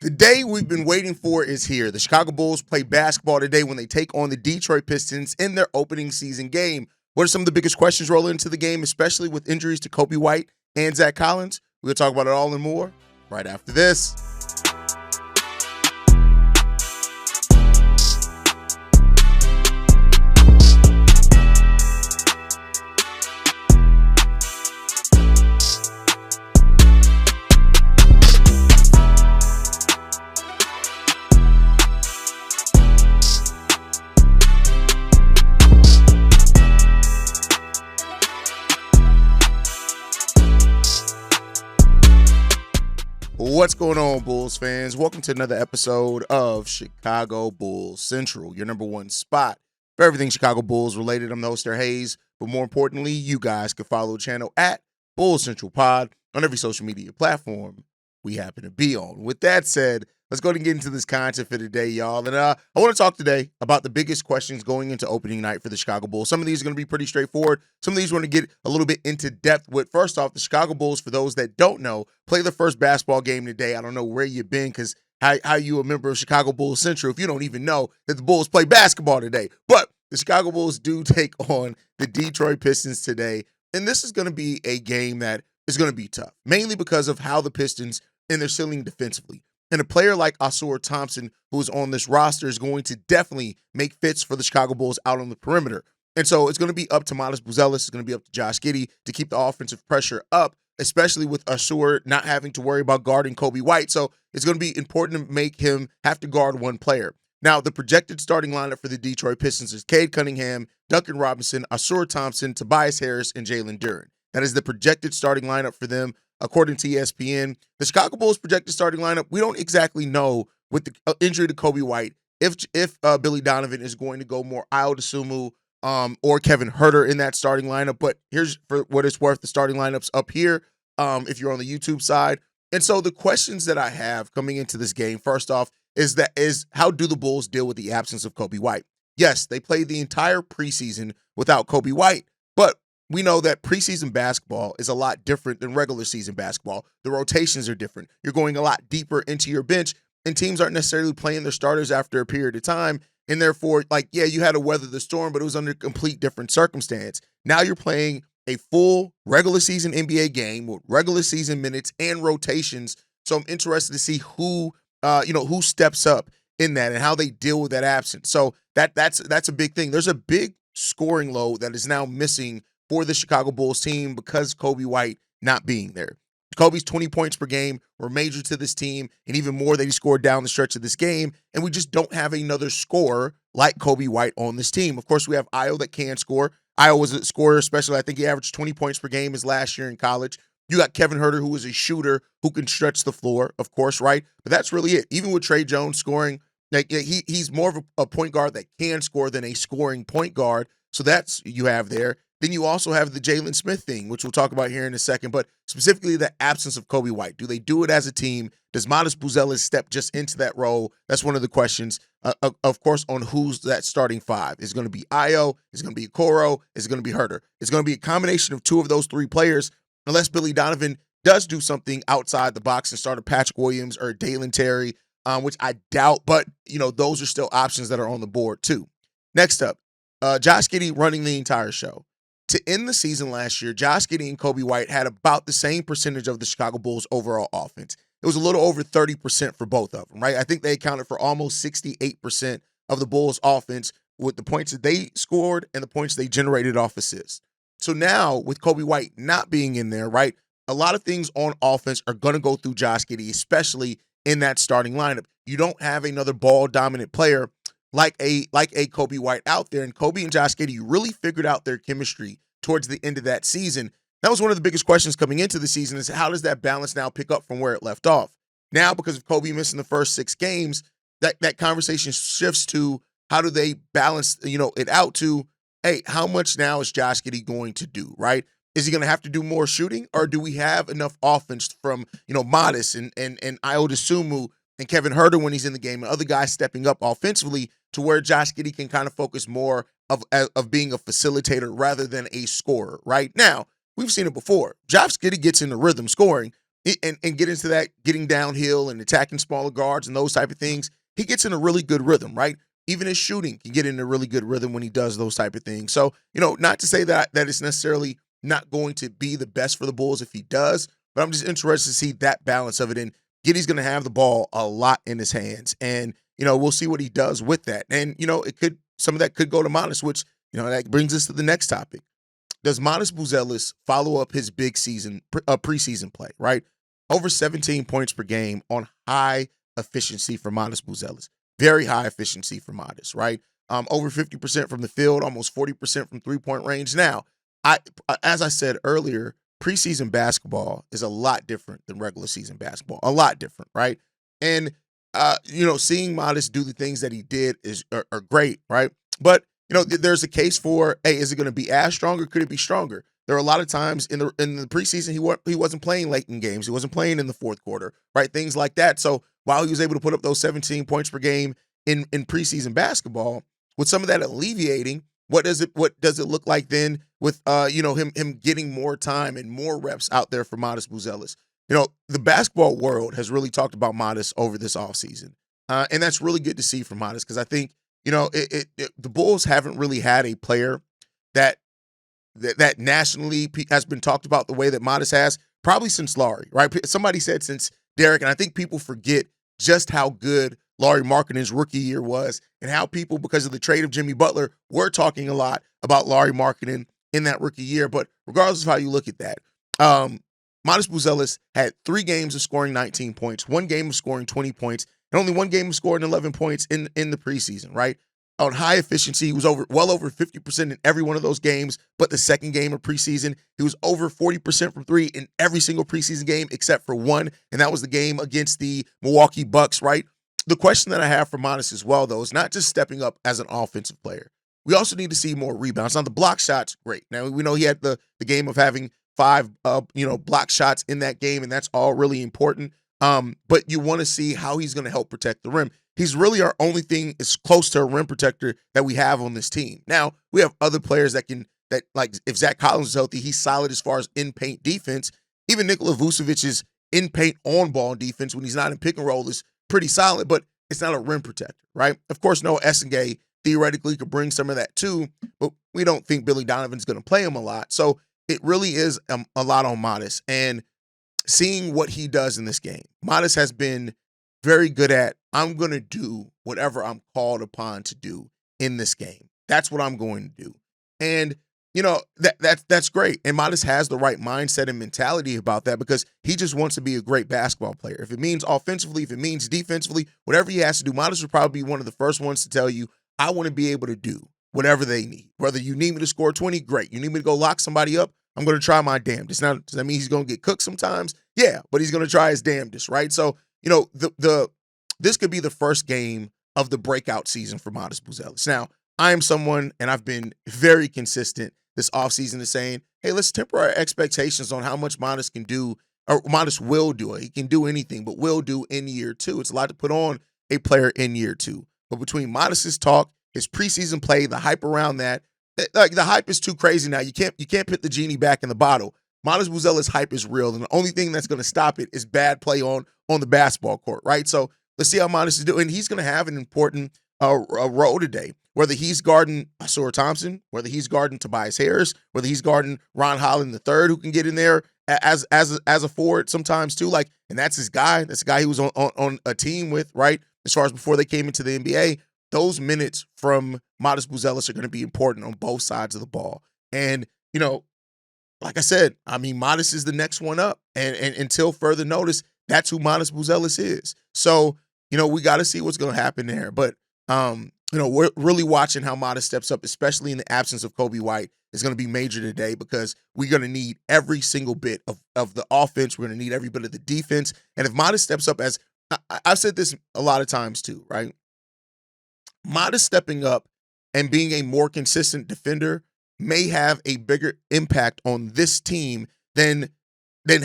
The day we've been waiting for is here. The Chicago Bulls play basketball today when they take on the Detroit Pistons in their opening season game. What are some of the biggest questions rolling into the game, especially with injuries to Coby White and Zach Collins? We'll talk about it all and more right after this. What's going on, Bulls fans? Welcome to another episode of Chicago Bulls Central, your number one spot for everything Chicago Bulls related. I'm the host, Haize, but more importantly, you guys can follow the channel at Bulls Central Pod on every social media platform we happen to be on. With that said, let's go ahead and get into this content for today, y'all. And I want to talk today about the biggest questions going into opening night for the Chicago Bulls. Some of these are going to be pretty straightforward. Some of these we're going to get a little bit into depth with. First off, the Chicago Bulls, for those that don't know, play the first basketball game today. I don't know where you've been because how you a member of Chicago Bulls Central if you don't even know that the Bulls play basketball today. But the Chicago Bulls do take on the Detroit Pistons today. And this is going to be a game that is going to be tough, mainly because of how the Pistons and their ceiling defensively. And a player like Ausar Thompson, who is on this roster, is going to definitely make fits for the Chicago Bulls out on the perimeter. And so it's going to be up to Matas Buzelis, it's going to be up to Josh Giddey to keep the offensive pressure up, especially with Ausar not having to worry about guarding Coby White. So it's going to be important to make him have to guard one player. Now, the projected starting lineup for the Detroit Pistons is Cade Cunningham, Duncan Robinson, Ausar Thompson, Tobias Harris, and Jalen Duren. That is the projected starting lineup for them. According to ESPN, the Chicago Bulls projected starting lineup, we don't exactly know with the injury to Coby White if Billy Donovan is going to go more Ayo Dosunmu or Kevin Huerter in that starting lineup. But here's, for what it's worth, the starting lineups up here if you're on the YouTube side. And so the questions that I have coming into this game, first off, is how do the Bulls deal with the absence of Coby White? Yes, they played the entire preseason without Coby White, but we know that preseason basketball is a lot different than regular season basketball. The rotations are different. You're going a lot deeper into your bench, and teams aren't necessarily playing their starters after a period of time. And therefore, you had to weather the storm, but it was under a complete different circumstance. Now you're playing a full regular season NBA game with regular season minutes and rotations. So I'm interested to see who steps up in that and how they deal with that absence. So that's a big thing. There's a big scoring load that is now missing for the Chicago Bulls team because Coby White not being there. Coby's 20 points per game were major to this team, and even more that he scored down the stretch of this game, and we just don't have another scorer like Coby White on this team. Of course, we have Ayo that can score. Ayo was a scorer, especially I think he averaged 20 points per game his last year in college. You got Kevin Huerter, who is a shooter who can stretch the floor, of course, right? But that's really it. Even with Tre Jones scoring, he's more of a point guard that can score than a scoring point guard. So that's you have there. Then you also have the Jalen Smith thing, which we'll talk about here in a second, but specifically the absence of Coby White. Do they do it as a team? Does Matas Buzelis step just into that role? That's one of the questions, of course, on who's that starting five. Is it going to be Ayo? Is it going to be Okoro? Is it going to be Huerter? It's going to be a combination of two of those three players, unless Billy Donovan does do something outside the box and start a Patrick Williams or Dalen Terry, which I doubt, but those are still options that are on the board too. Next up, Josh Giddey running the entire show. To end the season last year, Josh Giddey and Coby White had about the same percentage of the Chicago Bulls' overall offense. It was a little over 30% for both of them, right? I think they accounted for almost 68% of the Bulls' offense with the points that they scored and the points they generated off assists. So now, with Coby White not being in there, right, a lot of things on offense are going to go through Josh Giddey, especially in that starting lineup. You don't have another ball-dominant player like a Coby White out there. And Coby and Josh Giddey really figured out their chemistry towards the end of that season. That was one of the biggest questions coming into the season is how does that balance now pick up from where it left off? Now, because of Coby missing the first 6 games, that conversation shifts to how do they balance, it out to, hey, how much now is Josh Giddey going to do, right? Is he going to have to do more shooting, or do we have enough offense from, Matas and Ayo Dosunmu and Kevin Huerter when he's in the game and other guys stepping up offensively to where Josh Giddey can kind of focus more of being a facilitator rather than a scorer, right? Now, we've seen it before. Josh Giddey gets in the rhythm scoring, and get into that getting downhill and attacking smaller guards and those type of things, he gets in a really good rhythm, right? Even his shooting can get in a really good rhythm when he does those type of things. So, not to say that it's necessarily not going to be the best for the Bulls if he does, but I'm just interested to see that balance of it. And Giddey's going to have the ball a lot in his hands, and we'll see what he does with that. And some of that could go to Matas, which that brings us to the next topic. Does Matas Buzelis follow up his big season preseason play? Right, over 17 points per game on high efficiency for Matas Buzelis. Very high efficiency for Matas, right? Over 50% from the field, almost 40% from three-point range. Now, as I said earlier, preseason basketball is a lot different than regular season basketball. A lot different, right? And seeing Matas do the things that he did are great, right? But there's a case for, hey, is it going to be as strong or could it be stronger? There are a lot of times in the preseason he wasn't playing late in games. He wasn't playing in the fourth quarter, right? Things like that. So while he was able to put up those 17 points per game in preseason basketball, with some of that alleviating, what does it look like then with him getting more time and more reps out there for Matas Buzelis? The basketball world has really talked about Matas over this offseason. And that's really good to see from Matas, because I think the Bulls haven't really had a player that nationally has been talked about the way that Matas has, probably since Lauri, right? Somebody said since Derek, and I think people forget just how good Lauri Markkanen's rookie year was, and how people, because of the trade of Jimmy Butler, were talking a lot about Lauri Markkanen in that rookie year. But regardless of how you look at that, Matas Buzelis had 3 games of scoring 19 points, 1 game of scoring 20 points, and only 1 game of scoring 11 points in the preseason, right? On high efficiency, he was well over 50% in every one of those games, but the second game of preseason, he was over 40% from 3 in every single preseason game except for one, and that was the game against the Milwaukee Bucks, right? The question that I have for Matas as well, though, is not just stepping up as an offensive player. We also need to see more rebounds. Now, the block shots, great. Now, we know he had the game of having 5 block shots in that game, and that's all really important. But you want to see how he's going to help protect the rim. He's really our only thing is close to a rim protector that we have on this team. Now, we have other players that if Zach Collins is healthy, he's solid as far as in-paint defense. Even Nikola Vučević's in-paint on-ball defense when he's not in pick and roll is pretty solid, but it's not a rim protector, right? Of course, Noah Essengay theoretically could bring some of that too, but we don't think Billy Donovan's going to play him a lot. So it really is a lot on Matas, and seeing what he does in this game. Matas has been very good at, I'm going to do whatever I'm called upon to do in this game. That's what I'm going to do. And, that's great. And Matas has the right mindset and mentality about that, because he just wants to be a great basketball player. If it means offensively, if it means defensively, whatever he has to do, Matas would probably be one of the first ones to tell you, I want to be able to do whatever they need. Whether you need me to score 20, great. You need me to go lock somebody up, I'm going to try my damnedest. Now, does that mean he's going to get cooked sometimes? Yeah, but he's going to try his damnedest, right? So, this could be the first game of the breakout season for Matas Buzelis. Now, I am someone, and I've been very consistent this offseason is saying, hey, let's temper our expectations on how much Matas can do, or Matas will do it. He can do anything, but will do in year 2. It's a lot to put on a player in year 2. But between Matas's talk, his preseason play, the hype around that, like the hype is too crazy now. You can't put the genie back in the bottle. Matas Buzelis' hype is real, and the only thing that's going to stop it is bad play on the basketball court, right? So let's see how Matas is doing. He's going to have an important role today, whether he's guarding Ausar Thompson, whether he's guarding Tobias Harris, whether he's guarding Ron Holland III, who can get in there as a forward sometimes too. Like, and that's his guy. That's the guy he was on a team with, right? As far as before they came into the NBA, those minutes from Matas Buzelis are going to be important on both sides of the ball. And like I said, I mean, Matas is the next one up, and until further notice, that's who Matas Buzelis is. So, we got to see what's going to happen there. But, we're really watching how Matas steps up, especially in the absence of Coby White, is going to be major today, because we're going to need every single bit of the offense. We're going to need every bit of the defense. And if Matas steps up, as I've said this a lot of times too, right? Matas stepping up and being a more consistent defender may have a bigger impact on this team than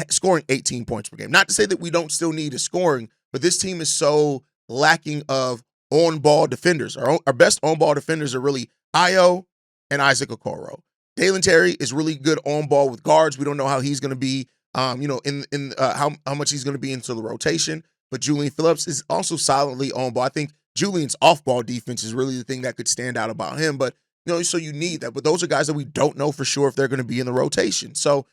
scoring 18 points per game. Not to say that we don't still need a scoring, but this team is so lacking of on-ball defenders. Our best on-ball defenders are really Ayo and Isaac Okoro. Dalen Terry is really good on-ball with guards. We don't know how he's going to be how much he's going to be into the rotation. But Julian Phillips is also solidly on ball. I think Julian's off-ball defense is really the thing that could stand out about him. But, so you need that. But those are guys that we don't know for sure if they're going to be in the rotation. So,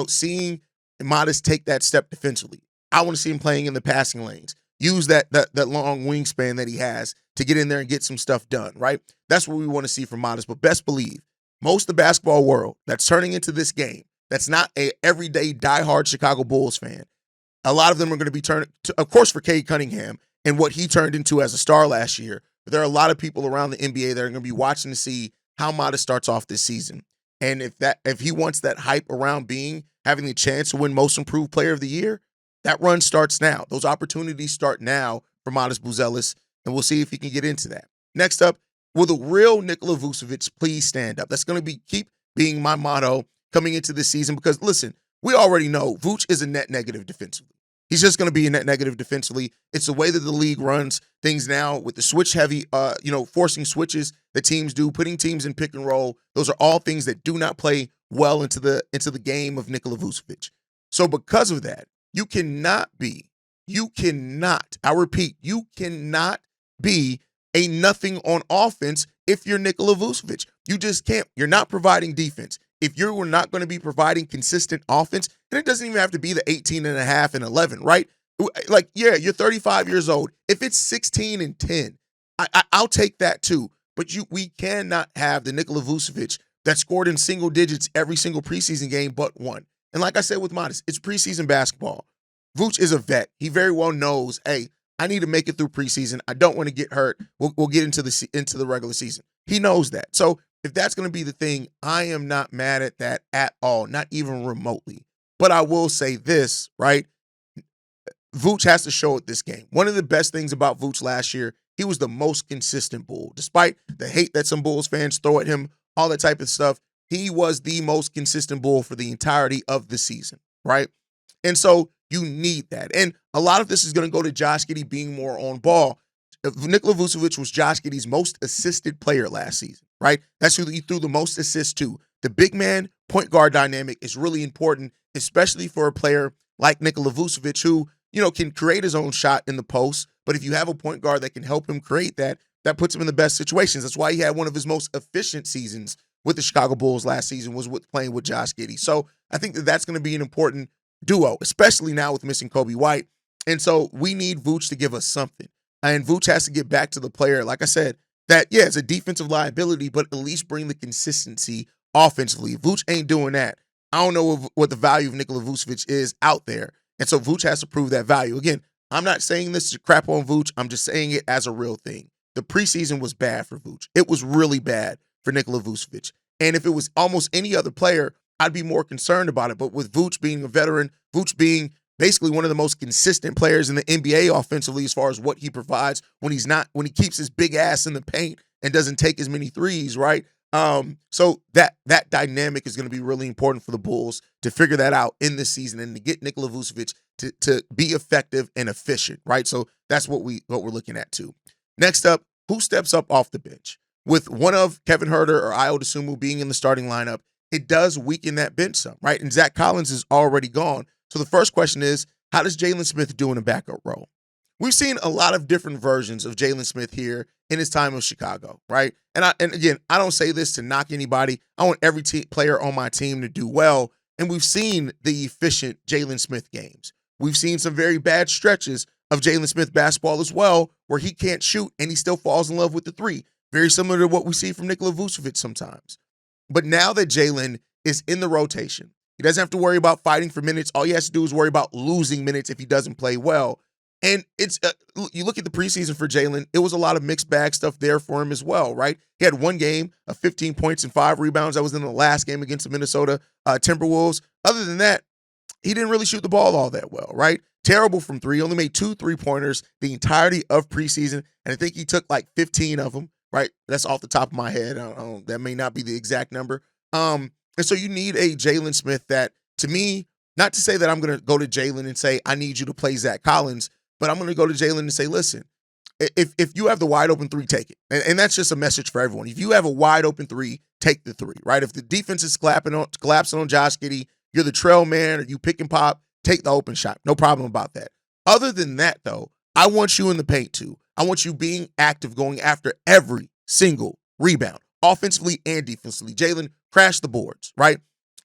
seeing Matas take that step defensively, I want to see him playing in the passing lanes. Use that long wingspan that he has to get in there and get some stuff done, right? That's what we want to see from Matas. But best believe, most of the basketball world that's turning into this game, that's not a everyday diehard Chicago Bulls fan, a lot of them are going to be turning, of course, for Cade Cunningham and what he turned into as a star last year. But there are a lot of people around the NBA that are going to be watching to see how Matas starts off this season. And if he wants that hype around having the chance to win Most Improved Player of the Year, that run starts now. Those opportunities start now for Matas Buzelis, and we'll see if he can get into that. Next up, will the real Nikola Vučević please stand up? That's going to keep being my motto coming into this season because, listen, we already know Vuč is a net negative defensively. He's just going to be a net negative defensively. It's the way that the league runs things now with the switch-heavy, forcing switches that teams do, putting teams in pick and roll. Those are all things that do not play well into the game of Nikola Vučević. So because of that, you cannot, I repeat, you cannot be a nothing on offense if you're Nikola Vučević. You just can't. You're not providing defense. If you're not going to be providing consistent offense, and it doesn't even have to be the 18 and a half and 11, right? Like, yeah, you're 35 years old. If it's 16 and 10, I'll take that too. But we cannot have the Nikola Vučević that scored in single digits every single preseason game but one. And like I said with Matas, it's preseason basketball. Vuč is a vet. He very well knows, hey, I need to make it through preseason. I don't want to get hurt. We'll get into the regular season. He knows that. So if that's going to be the thing, I am not mad at that at all, not even remotely. But I will say this, right? Vuč has to show it this game. One of the best things about Vuč last year, he was the most consistent Bull. Despite the hate that some Bulls fans throw at him, all that type of stuff, he was the most consistent Bull for the entirety of the season, right? And so you need that. And a lot of this is going to go to Josh Giddey being more on ball. Nikola Vučević was Josh Giddey's most assisted player last season, right? That's who he threw the most assists to. The big man point guard dynamic is really important, especially for a player like Nikola Vučević who, can create his own shot in the post. But if you have a point guard that can help him create that puts him in the best situations. That's why he had one of his most efficient seasons with the Chicago Bulls last season was playing with Josh Giddey. So I think that's going to be an important duo, especially now with missing Coby White. And so we need Vuč to give us something. And Vuč has to get back to the player, like I said, that, yeah, it's a defensive liability, but at least bring the consistency offensively. Vuč ain't doing that. I don't know what the value of Nikola Vučević is out there. And so Vuč has to prove that value. Again, I'm not saying this to crap on Vuč. I'm just saying it as a real thing. The preseason was bad for Vuč. It was really bad for Nikola Vučević. And if it was almost any other player, I'd be more concerned about it. But with Vuč being a veteran, Vuč being basically one of the most consistent players in the NBA offensively as far as what he provides when he keeps his big ass in the paint and doesn't take as many threes, right? So that dynamic is going to be really important for the Bulls to figure that out in this season and to get Nikola Vučević to be effective and efficient, right? So that's what we're looking at too. Next up, who steps up off the bench? With one of Kevin Huerter or Ayo Dosunmu being in the starting lineup, it does weaken that bench some, right? And Zach Collins is already gone. So the first question is, how does Jalen Smith do in a backup role? We've seen a lot of different versions of Jalen Smith here in his time of Chicago, right? And again, I don't say this to knock anybody. I want every player on my team to do well. And we've seen the efficient Jalen Smith games. We've seen some very bad stretches of Jalen Smith basketball as well, where he can't shoot and he still falls in love with the three. Very similar to what we see from Nikola Vučević sometimes. But now that Jalen is in the rotation, he doesn't have to worry about fighting for minutes. All he has to do is worry about losing minutes if he doesn't play well. And it's you look at the preseason for Jalen, it was a lot of mixed bag stuff there for him as well, right? He had one game of 15 points and 5 rebounds. That was in the last game against the Minnesota Timberwolves. Other than that, he didn't really shoot the ball all that well, right? Terrible from three. Only made 2 3-pointers the entirety of preseason, and I think he took like 15 of them, right? That's off the top of my head. That may not be the exact number. And so you need a Jalen Smith that, to me, not to say that I'm going to go to Jalen and say, I need you to play Zach Collins, but I'm going to go to Jalen and say, listen, if you have the wide open three, take it. And that's just a message for everyone. If you have a wide open three, take the three, right? If the defense is collapsing on Josh Giddey, you're the trail man or you pick and pop, take the open shot. No problem about that. Other than that, though, I want you in the paint too. I want you being active, going after every single rebound, offensively and defensively. Jalen, crash the boards, right?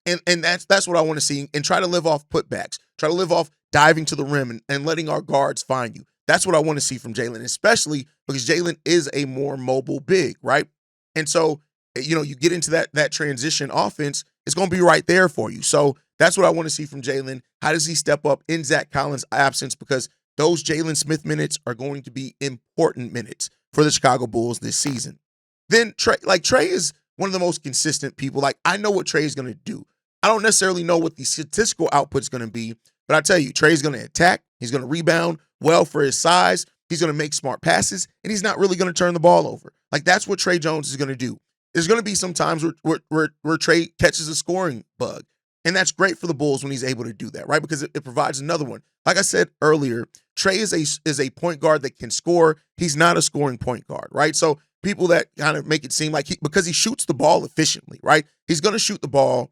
And that's what I want to see. And try to live off putbacks. Try to live off diving to the rim and letting our guards find you. That's what I want to see from Jalen, especially because Jalen is a more mobile big, right? And so, you get into that transition offense, it's going to be right there for you. So that's what I want to see from Jalen. How does he step up in Zach Collins' absence? Because those Jalen Smith minutes are going to be important minutes for the Chicago Bulls this season. Then Trey is one of the most consistent people. Like, I know what Trey is going to do. I don't necessarily know what the statistical output is going to be, but I tell you, Trey's going to attack. He's going to rebound well for his size. He's going to make smart passes, and he's not really going to turn the ball over. Like, that's what Trey Jones is going to do. There's going to be some times where Trey catches a scoring bug, and that's great for the Bulls when he's able to do that, right? Because it provides another one. Like I said earlier, Trey is a point guard that can score. He's not a scoring point guard, right? So people that kind of make it seem like because he shoots the ball efficiently, right? He's going to shoot the ball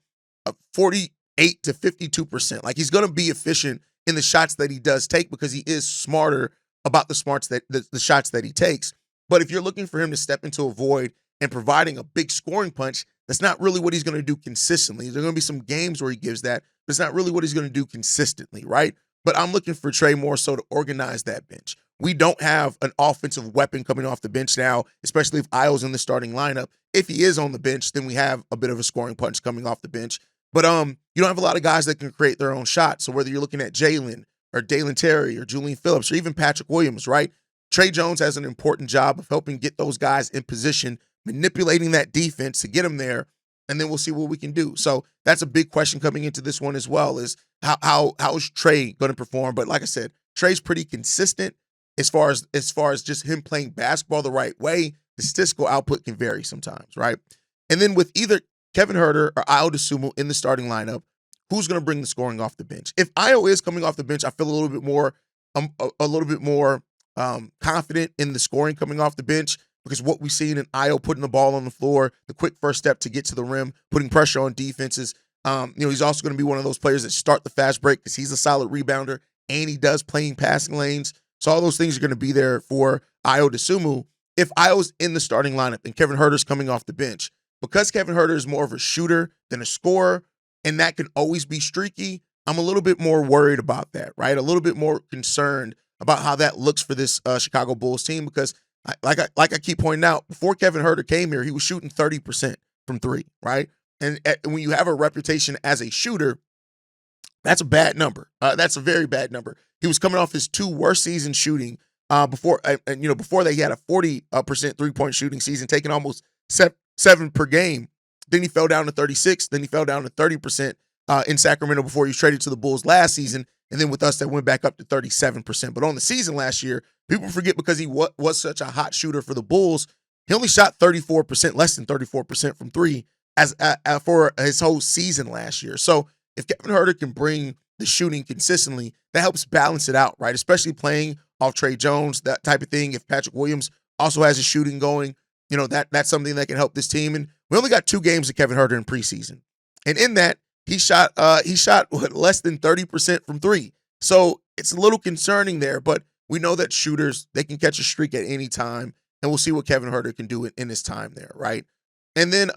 48 to 52%. Like, he's going to be efficient in the shots that he does take because he is smarter about the shots that he takes. But if you're looking for him to step into a void and providing a big scoring punch, that's not really what he's going to do consistently. There's going to be some games where he gives that, but it's not really what he's going to do consistently, right? But I'm looking for Trey more so to organize that bench. We don't have an offensive weapon coming off the bench now, especially if Ayo's in the starting lineup. If he is on the bench, then we have a bit of a scoring punch coming off the bench. But you don't have a lot of guys that can create their own shot. So whether you're looking at Jalen or Dalen Terry or Julian Phillips or even Patrick Williams, right? Trey Jones has an important job of helping get those guys in position, manipulating that defense to get them there, and then we'll see what we can do. So that's a big question coming into this one as well, is how is Trey going to perform? But like I said, Trey's pretty consistent as far as just him playing basketball the right way. The statistical output can vary sometimes, right? And then with either Kevin Huerter or Ayo Dosunmu in the starting lineup, who's going to bring the scoring off the bench? If Ayo is coming off the bench, I feel a little bit more confident in the scoring coming off the bench, because what we've seen in Ayo putting the ball on the floor, the quick first step to get to the rim, putting pressure on defenses. He's also going to be one of those players that start the fast break because he's a solid rebounder and he does play in passing lanes. So all those things are going to be there for Ayo Dosunmu. If Ayo's in the starting lineup and Kevin Huerter's coming off the bench, because Kevin Huerter is more of a shooter than a scorer, and that can always be streaky, I'm a little bit more worried about that, right? A little bit more concerned about how that looks for this Chicago Bulls team, because like I keep pointing out, before Kevin Huerter came here, he was shooting 30% from three, right? And when you have a reputation as a shooter, that's a bad number. That's a very bad number. He was coming off his two worst seasons shooting before that he had a 40% three-point shooting season, taking almost 7 per game. Then he fell down to 36. Then he fell down to 30% in Sacramento before he was traded to the Bulls last season. And then with us, that went back up to 37%. But on the season last year, people forget because he was such a hot shooter for the Bulls, he only shot 34%, less than 34% from three for his whole season last year. So if Kevin Huerter can bring the shooting consistently, that helps balance it out, right? Especially playing off Trey Jones, that type of thing. If Patrick Williams also has his shooting going, that's something that can help this team. And we only got 2 games of Kevin Huerter in preseason. And in that, he shot less than 30% from three. So it's a little concerning there, but we know that shooters, they can catch a streak at any time, and we'll see what Kevin Huerter can do in his time there, right? And then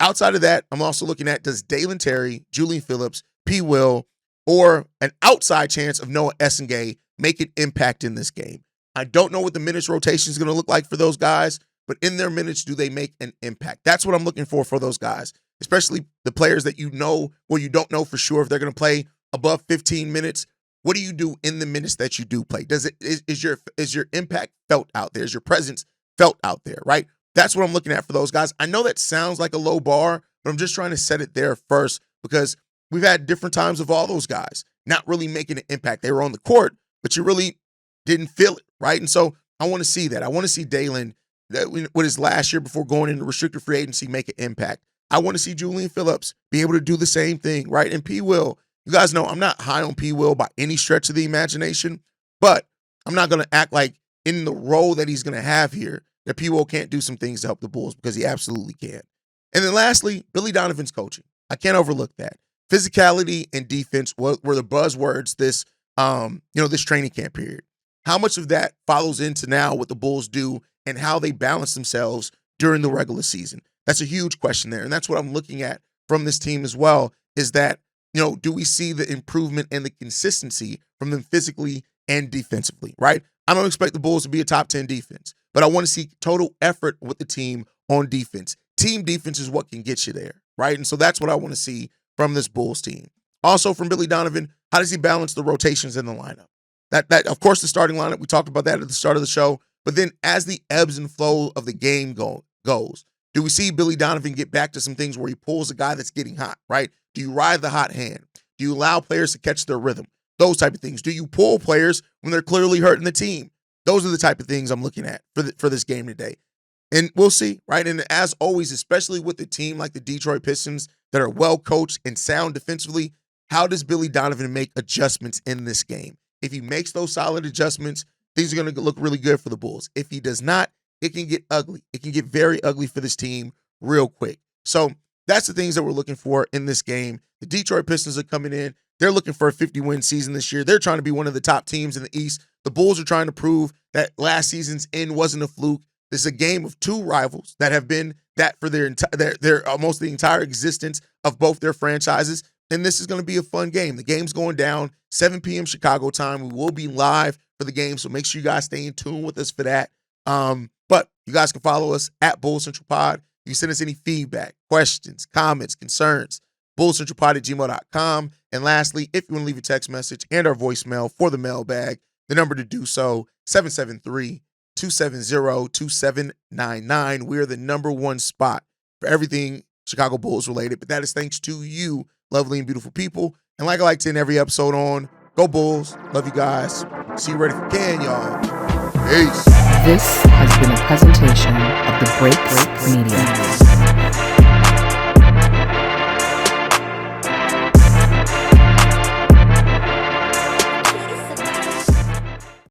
outside of that, I'm also looking at, does Dalen Terry, Julian Phillips, P. Will, or an outside chance of Noah Essengay make an impact in this game? I don't know what the minutes rotation is going to look like for those guys, but in their minutes, do they make an impact? That's what I'm looking for those guys, especially the players that you know or you don't know for sure if they're going to play above 15 minutes. What do you do in the minutes that you do play? Is your impact felt out there? Is your presence felt out there, right? That's what I'm looking at for those guys. I know that sounds like a low bar, but I'm just trying to set it there first, because we've had different times of all those guys not really making an impact. They were on the court, but you really didn't feel it, right? And so I want to see that. I want to see Dalen, with his last year before going into restricted free agency, make an impact. I want to see Julian Phillips be able to do the same thing, right? And P. Will, you guys know I'm not high on P. Will by any stretch of the imagination, but I'm not going to act like in the role that he's going to have here that P. Will can't do some things to help the Bulls, because he absolutely can. And then lastly, Billy Donovan's coaching. I can't overlook that. physicality and defense were the buzzwords this this training camp period. How much of that follows into now what the Bulls do and how they balance themselves during the regular season? That's a huge question there. And that's what I'm looking at from this team as well, is that, do we see the improvement and the consistency from them physically and defensively, right? I don't expect the Bulls to be a top 10 defense, but I want to see total effort with the team on defense. Team defense is what can get you there, right? And so that's what I want to see from this Bulls team. Also from Billy Donovan, how does he balance the rotations in the lineup? That of course, the starting lineup, we talked about that at the start of the show, but then as the ebbs and flow of the game goes, do we see Billy Donovan get back to some things where he pulls a guy that's getting hot, right? Do you ride the hot hand? Do you allow players to catch their rhythm? Those type of things. Do you pull players when they're clearly hurting the team? Those are the type of things I'm looking at for this game today. And we'll see, right? And as always, especially with a team like the Detroit Pistons that are well coached and sound defensively, how does Billy Donovan make adjustments in this game? If he makes those solid adjustments, things are going to look really good for the Bulls. If he does not, it can get ugly. It can get very ugly for this team real quick. So that's the things that we're looking for in this game. The Detroit Pistons are coming in. They're looking for a 50-win season this year. They're trying to be one of the top teams in the East. The Bulls are trying to prove that last season's end wasn't a fluke. This is a game of two rivals that have been that for their almost the entire existence of both their franchises. And this is going to be a fun game. The game's going down 7 p.m. Chicago time. We will be live for the game, so make sure you guys stay in tune with us for that. But you guys can follow us at Bulls Central Pod. You can send us any feedback, questions, comments, concerns, bullscentralpod@gmail.com. And lastly, if you want to leave a text message and our voicemail for the mailbag, the number to do so, 773-270-2799. We're the number one spot for everything Chicago Bulls related, but that is thanks to you, lovely and beautiful people. And like I like to end every episode on, go Bulls. Love you guys. See you ready for Can, y'all. Peace. This has been a presentation of the Break Media.